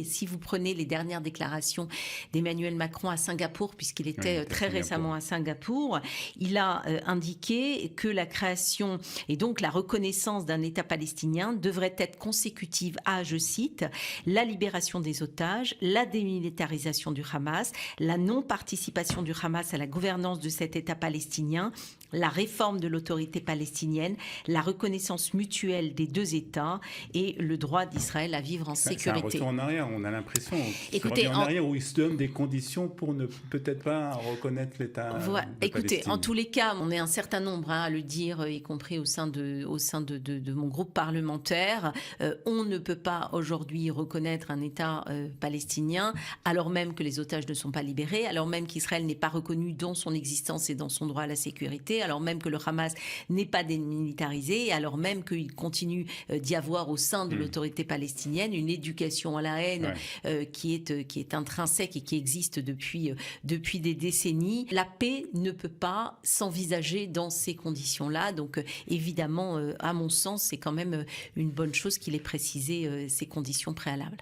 si vous prenez les dernières déclarations d'Emmanuel Macron à Singapour, puisqu'il était très récemment à Singapour, il a indiqué que la création et donc la reconnaissance d'un État palestinien devrait être consécutive à, je cite, la libération des otages, la démilitarisation du Hamas, la non-participation du Hamas à la gouvernance de cet État palestinien, la réforme de l'autorité palestinienne, la reconnaissance mutuelle des deux États et le droit d'Israël à vivre en sécurité. C'est un retour en arrière, on a l'impression qu'il revient en arrière où il se donne des conditions pour ne peut-être pas reconnaître l'État Écoutez, Palestine. En tous les cas, on est un certain nombre à le dire, y compris au sein de mon groupe parlementaire. On ne peut pas aujourd'hui reconnaître un État palestinien alors même que les otages ne sont pas libérés, alors même qu'Israël n'est pas reconnu dans son existence et dans son droit à la sécurité, alors même que le Hamas n'est pas démilitarisé, alors même qu'il continue d'y avoir au sein de l'autorité palestinienne une éducation à la haine qui est intrinsèque et qui existe depuis des décennies. La paix ne peut pas s'envisager dans ces conditions-là. Donc évidemment, à mon sens, c'est quand même une bonne chose qu'il ait précisé ces conditions préalables.